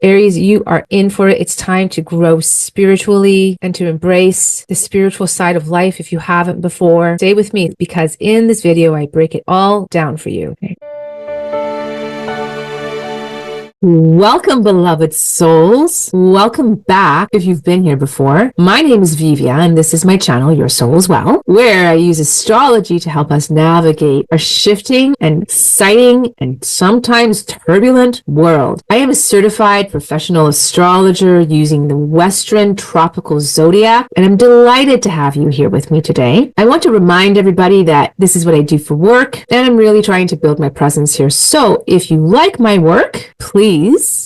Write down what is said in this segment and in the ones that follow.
Aries, you are in for it. It's time to grow spiritually and to embrace the spiritual side of life if you haven't before. Stay with me because in this video, I break it all down for you. Okay. Welcome, beloved souls. Welcome back if you've been here before. My name is Vivía, and this is my channel, Your Soul's Well, where I use astrology to help us navigate a shifting and exciting and sometimes turbulent world. I am a certified professional astrologer using the Western tropical zodiac, and I'm delighted to have you here with me today. I want to remind everybody that this is what I do for work, and I'm really trying to build my presence here. So if you like my work, please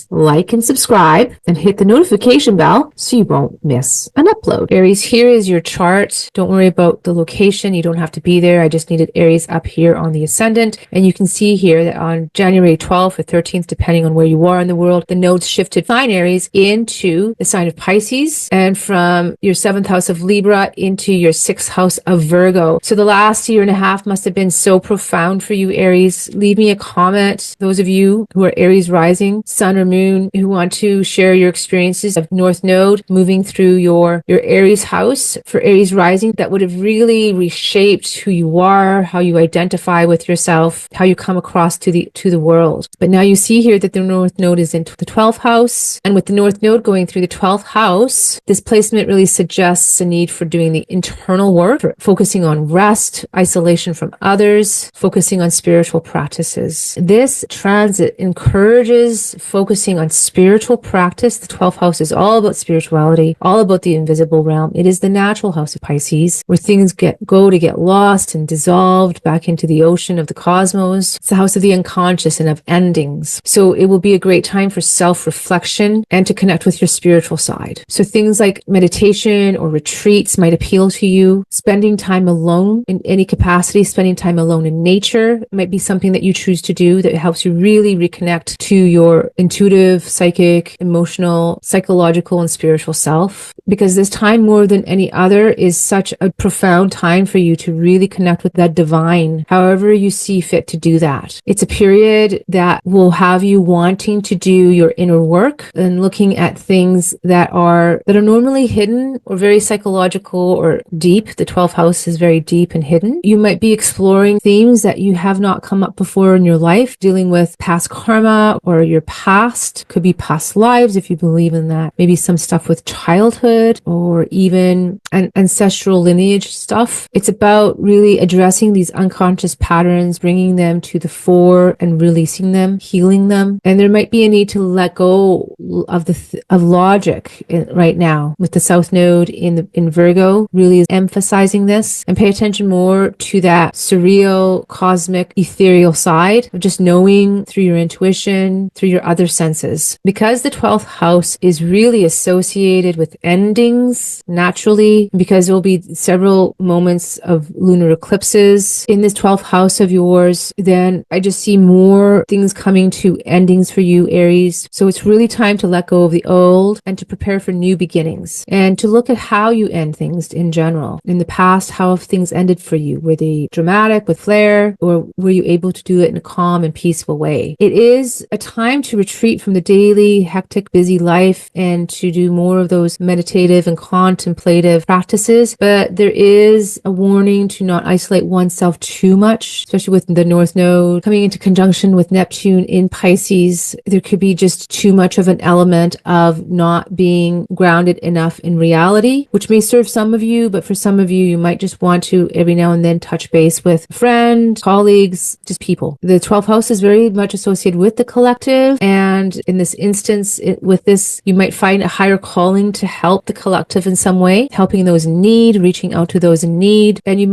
like and subscribe and hit the notification bell so you won't miss an upload. Aries, here is your chart. Don't worry about the location. You don't have to be there. I just needed Aries up here on the Ascendant. And you can see here that on January 12th or 13th, depending on where you are in the world, the nodes shifted fine Aries into the sign of Pisces and from your 7th house of Libra into your 6th house of Virgo. So the last year and a half must have been so profound for you, Aries. Leave me a comment. Those of you who are Aries rising, sun or moon, who want to share your experiences of North Node moving through your Aries house for Aries rising, that would have really reshaped who you are, how you identify with yourself, how you come across to the world. But now you see here that the North Node is into the 12th house, and with the North Node going through the 12th house, this placement really suggests a need for doing the internal work, for focusing on rest, isolation from others, focusing on spiritual practices. This transit encourages focusing on spiritual practice. The 12th house is all about spirituality, all about the invisible realm. It is the natural house of Pisces, where things go to get lost and dissolved back into the ocean of the cosmos. It's the house of the unconscious and of endings. So it will be a great time for self-reflection and to connect with your spiritual side. So things like meditation or retreats might appeal to you. Spending time alone in any capacity, spending time alone in nature might be something that you choose to do that helps you really reconnect to your intuitive, psychic, emotional, psychological, and spiritual self. Because this time more than any other is such a profound time for you to really connect with that divine, however you see fit to do that. It's a period that will have you wanting to do your inner work and looking at things that are normally hidden or very psychological or deep. The 12th house is very deep and hidden. You might be exploring themes that you have not come up before in your life, dealing with past karma or your past. Could be past lives if you believe in that. Maybe some stuff with childhood or even an ancestral lineage stuff. It's about really addressing these unconscious patterns, bringing them to the fore and releasing them, healing them. And there might be a need to let go of of logic right now with the South Node in Virgo, really is emphasizing this, and pay attention more to that surreal, cosmic, ethereal side of just knowing through your intuition, through your other senses. Because the 12th house is really associated with endings naturally, because there will be several moments of lunar eclipses in this 12th house of yours, then I just see more things coming to endings for you, Aries. So it's really time to let go of the old and to prepare for new beginnings and to look at how you end things in general. In the past, how have things ended for you? Were they dramatic with flair, or were you able to do it in a calm and peaceful way? It is a time to retreat from the daily, hectic, busy life and to do more of those meditative and contemplative practices. But there is a warning to not isolate oneself too much, especially with the North Node coming into conjunction with Neptune in Pisces. There could be just too much of an element of not being grounded enough in reality, which may serve some of you, but for some of you, you might just want to every now and then touch base with a friend, colleagues, just people. The 12th house is very much associated with the collective, and in this instance, with this, you might find a higher calling to help the collective in some way, helping those in need, reaching out to those in need, and you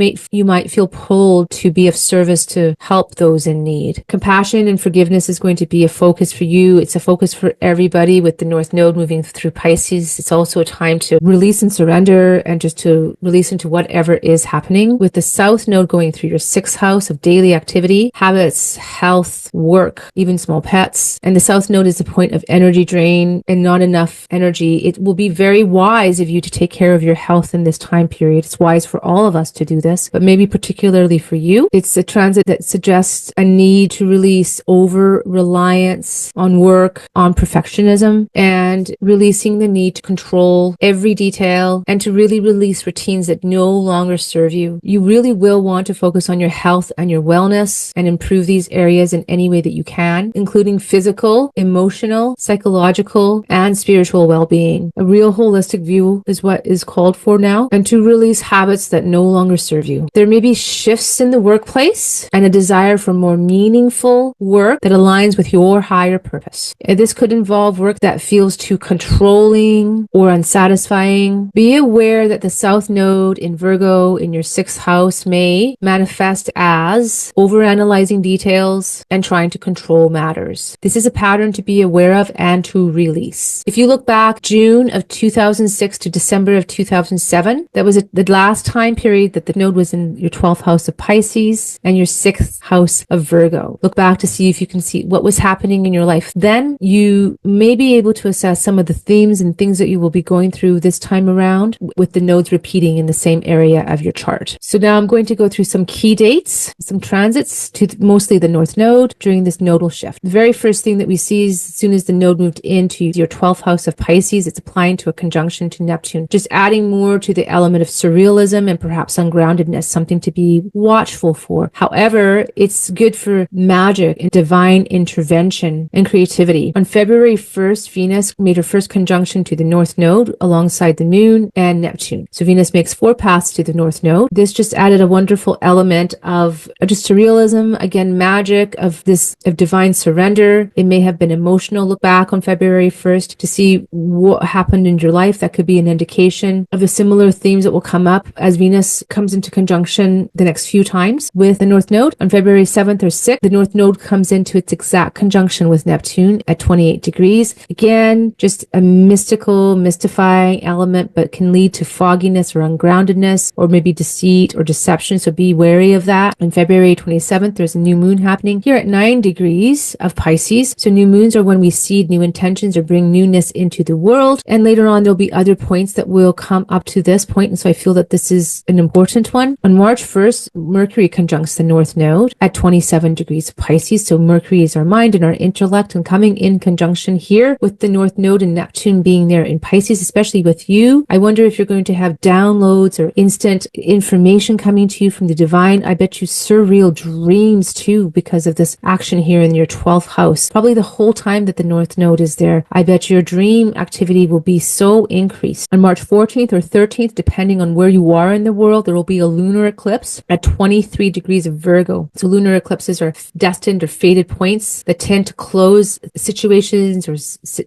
might feel pulled to be of service to help those in need. Compassion and forgiveness is going to be a focus for you. It's a focus for everybody with the North Node moving through Pisces. It's also a time to release and surrender and just to release into whatever is happening. With the South Node going through your 6th house of daily activity, habits, health, work, even small pets. And the South Node is a point of energy drain and not enough energy. It will be very wise of you to take care of your health in this time period. It's wise for all of us to do this, but maybe particularly for you. It's a transit that suggests a need to release over reliance on work, on perfectionism, and releasing the need to control every detail and to really release routines that no longer serve you. You really will want to focus on your health and your wellness and improve these areas in any way that you can, including physical, emotional, psychological, and spiritual well-being. A real holistic view is what is called for now, and to release habits that no longer serve you. There may be shifts in the workplace and a desire for more meaningful work that aligns with your higher purpose. This could involve work that feels too controlling or unsatisfying. Be aware that the South Node in Virgo in your 6th house may manifest as overanalyzing details and trying to control matters. This is a pattern to be aware of and to release. If you look back June of 2006 to December of 2007, that was the last time period that the node was in your 12th house of Pisces and your 6th house of Virgo. Look back to see if you can see what was happening in your life. Then you may be able to assess some of the themes and things that you will be going through this time around with the nodes repeating in the same area of your chart. So now I'm going to go through some key dates, some transits to mostly the North Node during this nodal shift. The very first thing that we see is as soon as the node moved into your 12th house of Pisces, it's applying to a conjunction to Neptune, just adding more to the element of surrealism and perhaps ungroundedness, something to be watchful for. However, it's good for magic and divine intervention and creativity. On February 1st, Venus made her first conjunction to the North Node alongside the Moon and Neptune. So Venus makes 4 paths to the North Node. This just added a wonderful element of just surrealism, again, magic of divine surrender. It may have been emotional. Look back on February 1st to see what happened in your life. That could be an indication of the similar themes that will come up as Venus comes into conjunction the next few times with the North Node. On February 7th or 6th, the North Node comes into its exact conjunction with Neptune at 28 degrees. Again, just a mystical, mystifying element, but can lead to fogginess or ungroundedness or maybe deceit or deception. So be wary of that. On February 27th, there's a new moon happening here at 9 degrees of Pisces. So new moons are when we seed new intentions or bring newness into the world. And later on, there'll be other points that will come up to this point. And so I feel that this is an important one. On March 1st, Mercury conjuncts the North Node at 27 degrees of Pisces. So Mercury is our mind and our intellect, and coming in conjunction here with the North Node and Neptune being there in Pisces, especially with you. I wonder if you're going to have downloads or instant information coming to you from the divine. I bet you surreal dreams too because of this action here in your 12th house. Probably the whole time that the North Node is there, I bet your dream activity will be so increased. On March 14th or 13th, depending on where you are in the world, there will be a lunar eclipse at 23 degrees of Virgo. So lunar eclipses are destined or fated points that tend to close situations or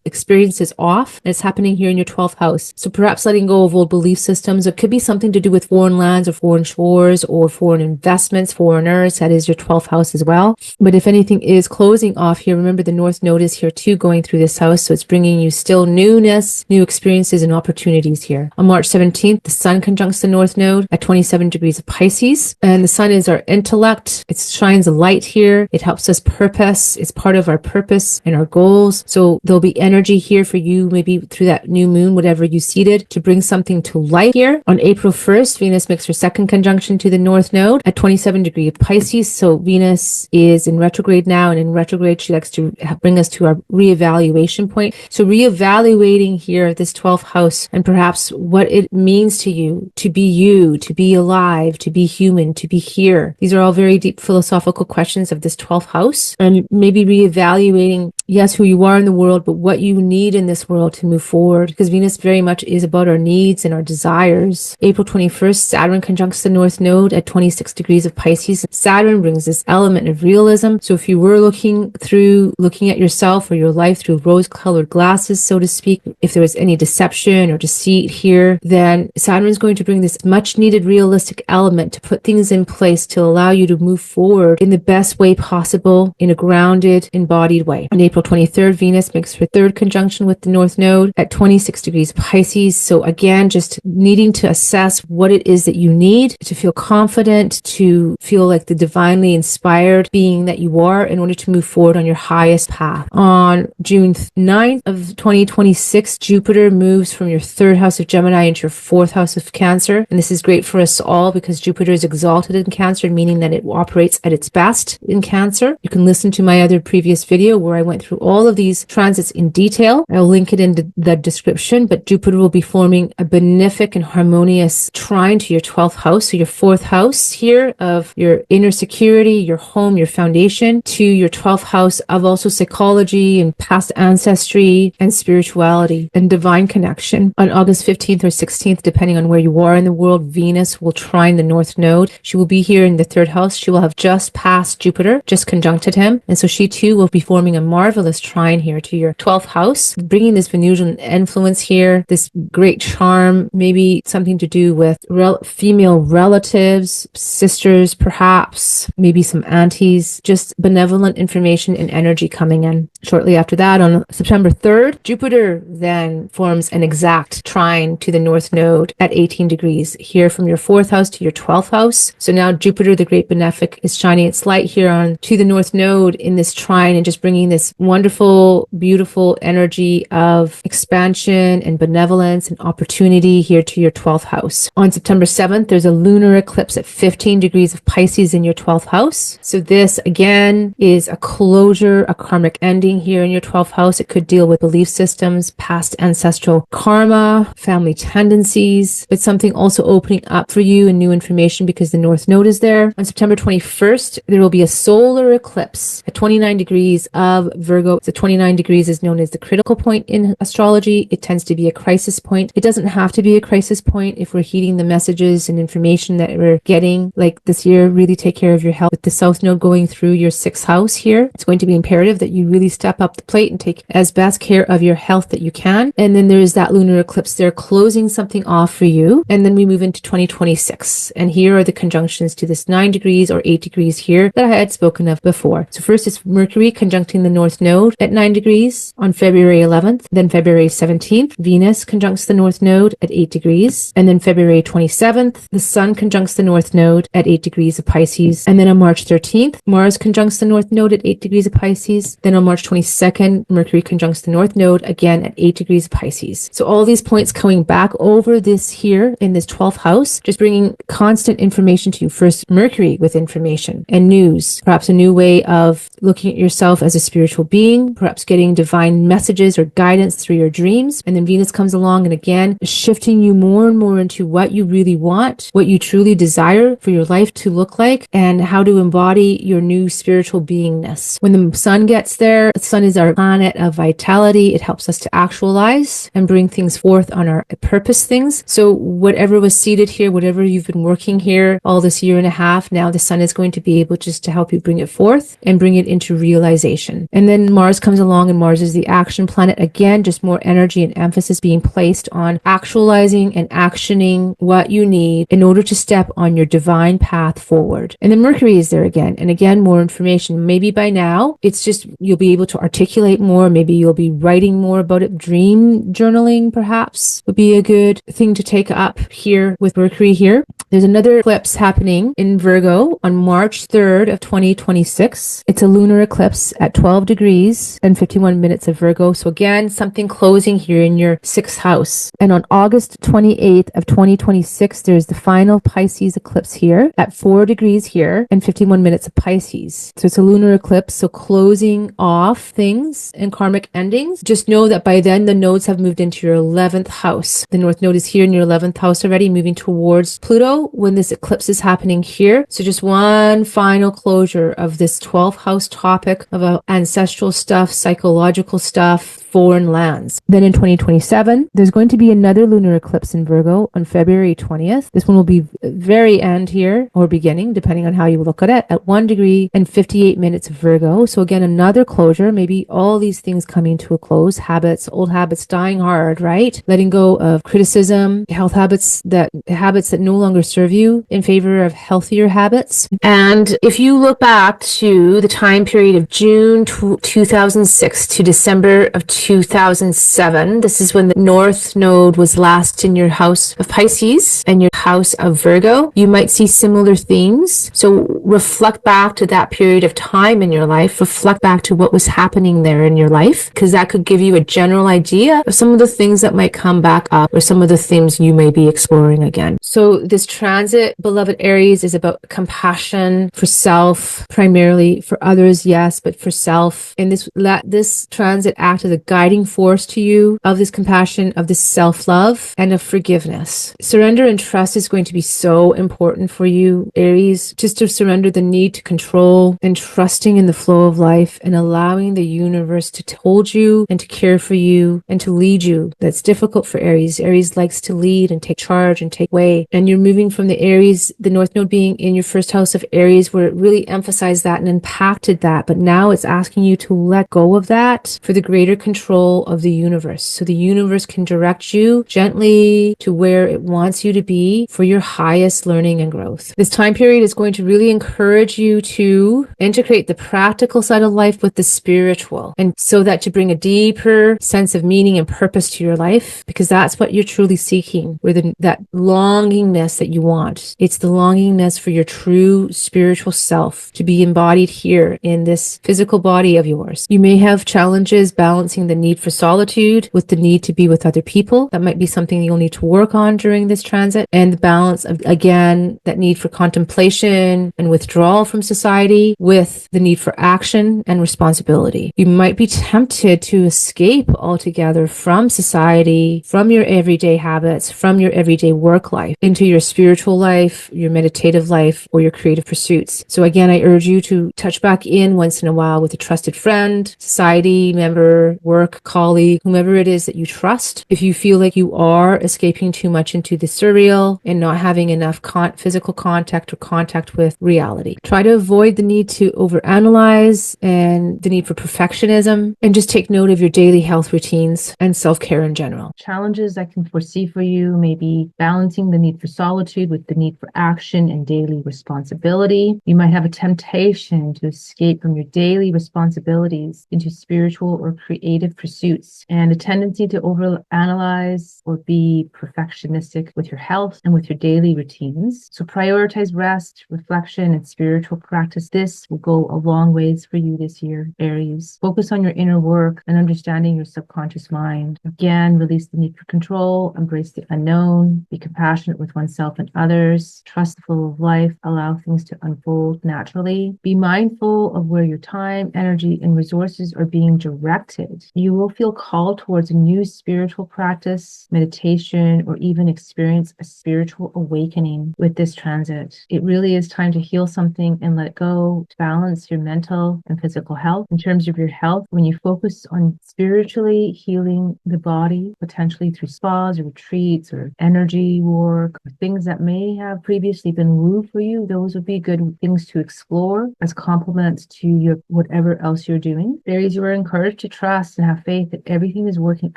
experiences off. And it's happening here in your 12th house. So perhaps letting go of old belief systems. It could be something to do with foreign lands or foreign shores or foreign investments, foreigners. That is your 12th house as well. But if anything is closing off here, remember the North Node is here too going through this house. So it's bringing you still newness, new experiences and opportunities here. On March 17th, the Sun conjuncts the North Node at 27 degrees of Pisces. And the Sun is our intellect. It shines a light here. It helps us purpose. It's part of our purpose and our goals. So there'll be energy here for you, maybe through that new moon, whatever you seeded, to bring something to light here. On April 1st, Venus makes her second conjunction to the North Node at 27 degrees of Pisces. So Venus is in retrograde now, and in retrograde, she likes to bring us to our reevaluation point. So reevaluating here this 12th house and perhaps what it means to you, to be alive, to be human, to be here. These are all very deep philosophical questions of this 12th house, and maybe reevaluating, yes, who you are in the world, but what you need in this world to move forward, because Venus very much is about our needs and our desires. April 21st, Saturn conjuncts the North Node at 26 degrees of Pisces. Saturn brings this element of realism. So if you were looking at yourself or your life through rose-colored glasses, so to speak, if there was any deception or deceit here, then Saturn is going to bring this much-needed realistic element to put things in place to allow you to move forward in the best way possible, in a grounded, embodied way. On April April 23rd, Venus makes her third conjunction with the North Node at 26 degrees Pisces. So again, just needing to assess what it is that you need to feel confident, to feel like the divinely inspired being that you are in order to move forward on your highest path. On June 9th of 2026, Jupiter moves from your third house of Gemini into your fourth house of Cancer. And this is great for us all because Jupiter is exalted in Cancer, meaning that it operates at its best in Cancer. You can listen to my other previous video where I went through all of these transits in detail. I'll link it in the description, but Jupiter will be forming a benefic and harmonious trine to your 12th house. So your fourth house here of your inner security, your home, your foundation, to your 12th house of also psychology and past ancestry and spirituality and divine connection. On August 15th or 16th, depending on where you are in the world, Venus will trine the North Node. She will be here in the third house. She will have just passed Jupiter, just conjuncted him. And so she too will be forming a marvelous trine here to your 12th house, bringing this Venusian influence here, this great charm, maybe something to do with female relatives, sisters, perhaps, maybe some aunties, just benevolent information and energy coming in. Shortly after that, on September 3rd, Jupiter then forms an exact trine to the North Node at 18 degrees here from your fourth house to your 12th house. So now Jupiter, the great benefic, is shining its light here on to the North Node in this trine and just bringing this wonderful, beautiful energy of expansion and benevolence and opportunity here to your 12th house. On September 7th, there's a lunar eclipse at 15 degrees of Pisces in your 12th house. So this again is a closure, a karmic ending here in your 12th house. It could deal with belief systems, past ancestral karma, family tendencies, but something also opening up for you and new information because the North Node is there. On September 21st, there will be a solar eclipse at 29 degrees of Virgo. So 29 degrees is known as the critical point in astrology. It tends to be a crisis point. It doesn't have to be a crisis point if we're heeding the messages and information that we're getting. Like this year, really take care of your health. With the South Node going through your 6th house here, it's going to be imperative that you really step up the plate and take as best care of your health that you can. And then there's that lunar eclipse there closing something off for you. And then we move into 2026. And here are the conjunctions to this 9 degrees or 8 degrees here that I had spoken of before. So first it's Mercury conjuncting the North Node at 9 degrees on February 11th. Then February 17th, Venus conjuncts the North Node at 8 degrees. And then February 27th, the Sun conjuncts the North Node at 8 degrees of Pisces. And then on March 13th, Mars conjuncts the North Node at 8 degrees of Pisces. Then on March 22nd, Mercury conjuncts the North Node again at 8 degrees of Pisces. So all these points coming back over this here in this 12th house, just bringing constant information to you. First, Mercury with information and news, perhaps a new way of looking at yourself as a spiritual being, perhaps getting divine messages or guidance through your dreams. And then Venus comes along and again, shifting you more and more into what you really want, what you truly desire for your life to look like, and how to embody your new spiritual beingness. When the Sun gets there, the Sun is our planet of vitality. It helps us to actualize and bring things forth on our purpose things. So whatever was seeded here, whatever you've been working here all this year and a half, now the Sun is going to be able just to help you bring it forth and bring it into realization. And then Mars comes along, and Mars is the action planet. Again, just more energy and emphasis being placed on actualizing and actioning what you need in order to step on your divine path forward. And then Mercury is there again, and again, more information. Maybe by now, it's just you'll be able to articulate more. Maybe you'll be writing more about it. Dream journaling, perhaps, would be a good thing to take up here with Mercury here. There's another eclipse happening in Virgo on March 3rd of 2026. It's a lunar eclipse at 12 degrees and 51 minutes of Virgo. So again, something closing here in your 6th house. And on August 28th of 2026, there's the final Pisces eclipse here at 4 degrees here and 51 minutes of Pisces. So it's a lunar eclipse. So closing off things and karmic endings. Just know that by then the nodes have moved into your 11th house. The North Node is here in your 11th house already, moving towards Pluto when this eclipse is happening here. So just one final closure of this 12th house topic of ancestral stuff, psychological stuff, foreign lands. Then in 2027, there's going to be another lunar eclipse in Virgo on February 20th. This one will be very end here or beginning, depending on how you look at it, at 1 degree and 58 minutes of Virgo. So again, another closure, maybe all these things coming to a close, habits, old habits dying hard, right? Letting go of criticism, health habits that no longer serve you in favor of healthier habits. And if you look back to the time period of June 2006 to December of 2007. This is when the North Node was last in your house of Pisces and your house of Virgo. You might see similar themes. So reflect back to that period of time in your life. Reflect back to what was happening there in your life, because that could give you a general idea of some of the things that might come back up or some of the themes you may be exploring again. So this transit, beloved Aries, is about compassion for self, primarily for others, yes, but for self. And this transit act as a guiding force to you of this compassion, of this self-love, and of forgiveness. Surrender and trust is going to be so important for you, Aries, just to surrender the need to control and trusting in the flow of life and allowing the universe to hold you and to care for you and to lead you. That's difficult for Aries. Aries likes to lead and take charge and take way. And you're moving from the Aries, the North Node being in your first house of Aries, where it really emphasized that and impacted that. But now it's asking you to let go of that for the greater control of the universe. So the universe can direct you gently to where it wants you to be for your highest learning and growth. This time period is going to really encourage you to integrate the practical side of life with the spiritual, and so that to bring a deeper sense of meaning and purpose to your life, because that's what you're truly seeking, where that longingness that you want. It's the longingness for your true spiritual self to be embodied here in this physical body of yours. You may have challenges balancing the need for solitude with the need to be with other people. That might be something you'll need to work on during this transit, and the balance of, again, that need for contemplation and withdrawal from society with the need for action and responsibility. You might be tempted to escape altogether from society, from your everyday habits, from your everyday work life, into your spiritual life, your meditative life, or your creative pursuits. So again, I urge you to touch back in once in a while with a trusted friend, society member, work colleague, whomever it is that you trust. If you feel like you are escaping too much into the surreal and not having enough physical contact or contact with reality, try to avoid the need to overanalyze and the need for perfectionism, and just take note of your daily health routines and self-care in general. Challenges I can foresee for you may be balancing the need for solitude with the need for action and daily responsibility. You might have a temptation to escape from your daily responsibilities into spiritual or creative pursuits, and a tendency to overanalyze or be perfectionistic with your health and with your daily routines. So prioritize rest, reflection, and spiritual practice. This will go a long ways for you this year, Aries. Focus on your inner work and understanding your subconscious mind. Again, release the need for control, embrace the unknown, be compassionate with oneself and others, trust the flow of life, allow things to unfold naturally. Be mindful of where your time, energy, and resources are being directed. You will feel called towards a new spiritual practice, meditation, or even experience a spiritual awakening with this transit. It really is time to heal something and let it go, to balance your mental and physical health. In terms of your health, when you focus on spiritually healing the body, potentially through spas or retreats or energy work, or things that may have previously been woo for you, those would be good things to explore as complements to your whatever else you're doing. Aries, you are encouraged to trust and have faith that everything is working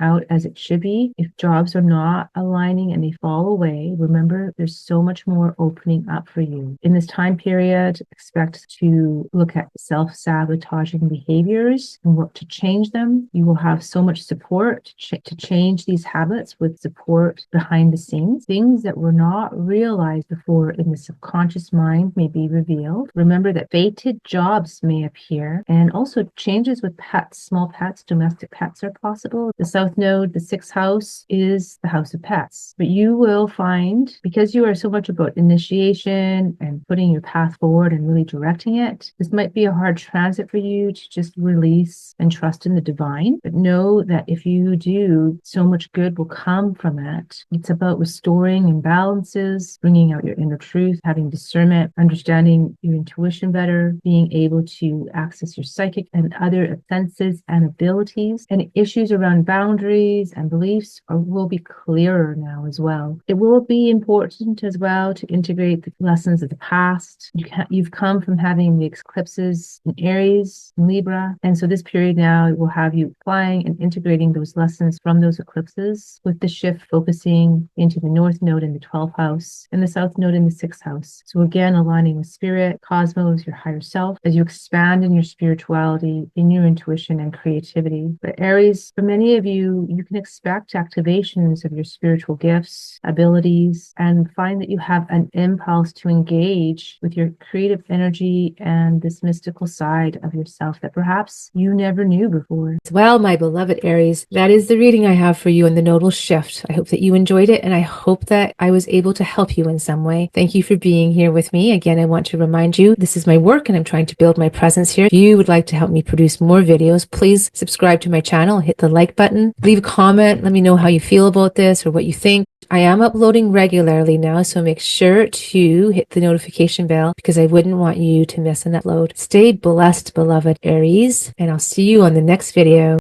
out as it should be. If jobs are not aligning and they fall away, remember there's so much more opening up for you. In this time period, expect to look at self-sabotaging behaviors and work to change them. You will have so much support to change these habits with support behind the scenes. Things that were not realized before in the subconscious mind may be revealed. Remember that fated jobs may appear, and also changes with pets, small pets, domestic pets are possible. The South Node, the sixth house, is the house of pets. But you will find, because you are so much about initiation and putting your path forward and really directing it, this might be a hard transit for you to just release and trust in the divine. But know that if you do, so much good will come from it. It's about restoring imbalances, bringing out your inner truth, having discernment, understanding your intuition better, being able to access your psychic and other senses and abilities. And issues around boundaries and beliefs will be clearer now as well. It will be important as well to integrate the lessons of the past. You've come from having the eclipses in Aries, in Libra, and so this period now will have you applying and integrating those lessons from those eclipses, with the shift focusing into the North Node in the 12th house and the South Node in the 6th house. So again, aligning with spirit, cosmos, your higher self, as you expand in your spirituality spirituality, in your intuition and creativity. But Aries, for many of you, you can expect activations of your spiritual gifts, abilities, and find that you have an impulse to engage with your creative energy and this mystical side of yourself that perhaps you never knew before. Well, my beloved Aries, that is the reading I have for you in the nodal shift. I hope that you enjoyed it, and I hope that I was able to help you in some way. Thank you for being here with me. Again, I want to remind you, this is my work and I'm trying to build my presence here. If you would like to help me produce more videos, please subscribe to my channel, hit the like button, leave a comment, let me know how you feel about this or what you think. I am uploading regularly now, so make sure to hit the notification bell because I wouldn't want you to miss an upload. Stay blessed, beloved Aries, and I'll see you on the next video.